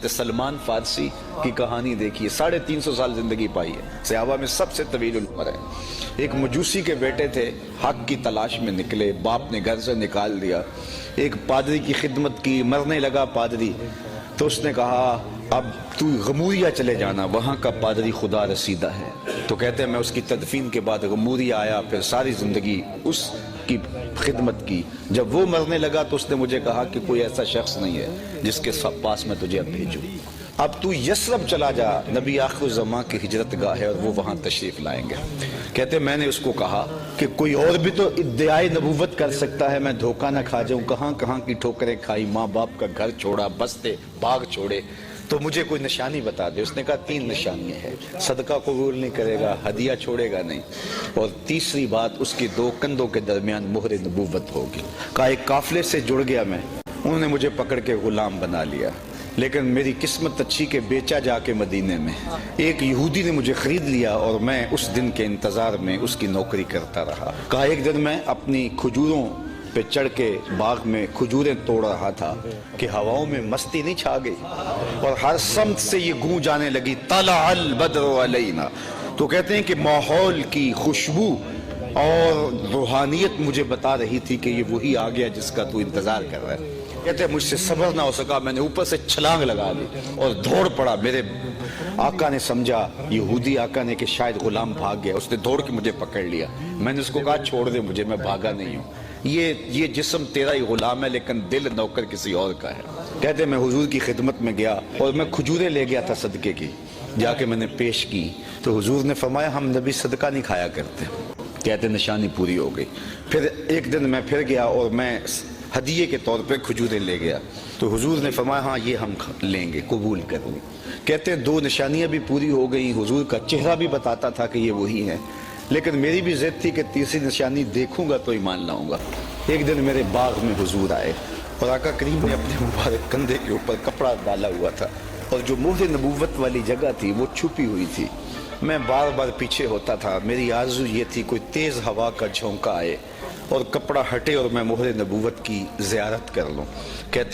حضرت سلمان فارسی کی کہانی دیکھیے، 350 سال زندگی پائی ہے، صحابہ میں سب سے طویل العمر ہے۔ ایک مجوسی کے بیٹے تھے، حق کی تلاش میں نکلے، باپ نے گھر سے نکال دیا، ایک پادری کی خدمت کی، مرنے لگا پادری، تو اس نے کہا اب تو غموریا چلے جانا، وہاں کا پادری خدا رسیدہ ہے۔ تو کہتے ہیں میں اس کی تدفین کے بعد غموریا آیا، پھر ساری زندگی اس کی خدمت کی۔ جب وہ مرنے لگا تو اس نے مجھے کہا کہ کوئی ایسا شخص نہیں ہے جس کے پاس میں تجھے اب بھیجوں، اب تو یثرب چلا جا، نبی آخر الزماں کی ہجرت گاہ ہے اور وہ وہاں تشریف لائیں گے۔ کہتے ہیں میں نے اس کو کہا کہ کوئی اور بھی تو ادعائے نبوت کر سکتا ہے، میں دھوکہ نہ کھا جاؤں، کہاں کہاں کی ٹھوکریں کھائی، ماں باپ کا گھر چھوڑا، بستے باغ چھوڑے، تو مجھے کوئی نشانی بتا دے۔ اس نے کہا 3 نشانیاں ہیں، صدقہ قبول نہیں کرے گا، ہدیہ چھوڑے گا نہیں، اور تیسری بات اس کی 2 کندھوں کے درمیان مہر نبوت ہوگی۔ کہا ایک قافلے سے جڑ گیا میں، انہوں نے مجھے پکڑ کے غلام بنا لیا، لیکن میری قسمت اچھی کہ بیچا جا کے مدینے میں، ایک یہودی نے مجھے خرید لیا اور میں اس دن کے انتظار میں اس کی نوکری کرتا رہا۔ کہا ایک دن میں اپنی کھجوروں پہ چڑھ کے باغ میں کھجوریں توڑ رہا تھا کہ ہواؤں میں مستی نہیں چھا گئی اور ہر سمت سے یہ گونج آنے لگی طلع البدر علینا۔ تو کہتے ہیں کہ ماحول کی خوشبو اور روحانیت مجھے بتا رہی تھی کہ یہ وہی آ گیا جس کا تو انتظار کر رہا ہے۔ کہتے ہیں مجھ سے صبر نہ ہو سکا، میں نے اوپر سے چھلانگ لگا لی اور دوڑ پڑا۔ میرے آقا نے سمجھا، یہودی آقا نے، کہ شاید غلام بھاگ گیا، اس نے دوڑ کے مجھے پکڑ لیا۔ میں نے اس کو کہا چھوڑ دے مجھے، میں بھاگا نہیں ہوں، یہ جسم تیرا ہی غلام ہے لیکن دل نوکر کسی اور کا ہے۔ کہتے ہیں میں حضور کی خدمت میں گیا اور میں کھجوریں لے گیا تھا صدقے کی، جا کے میں نے پیش کی تو حضور نے فرمایا ہم نبی صدقہ نہیں کھایا کرتے۔ کہتے نشانی پوری ہو گئی۔ پھر ایک دن میں پھر گیا اور میں ہدیے کے طور پہ کھجوریں لے گیا تو حضور نے فرمایا ہاں یہ ہم لیں گے، قبول کر لیں۔ کہتے ہیں 2 نشانیاں بھی پوری ہو گئیں، حضور کا چہرہ بھی بتاتا تھا کہ یہ وہی ہے، لیکن میری بھی ضد تھی کہ تیسری نشانی دیکھوں گا تو ایمان لاؤں گا۔ ایک دن میرے باغ میں حضور آئے اور آقا کریم نے اپنے مبارک کندھے کے اوپر کپڑا ڈالا ہوا تھا اور جو مہر نبوت والی جگہ تھی وہ چھپی ہوئی تھی۔ میں بار بار پیچھے ہوتا تھا، میری آرزو یہ تھی کوئی تیز ہوا کا جھونکا آئے اور کپڑا ہٹے اور میں مہر نبوت کی زیارت کر لوں۔ کہتے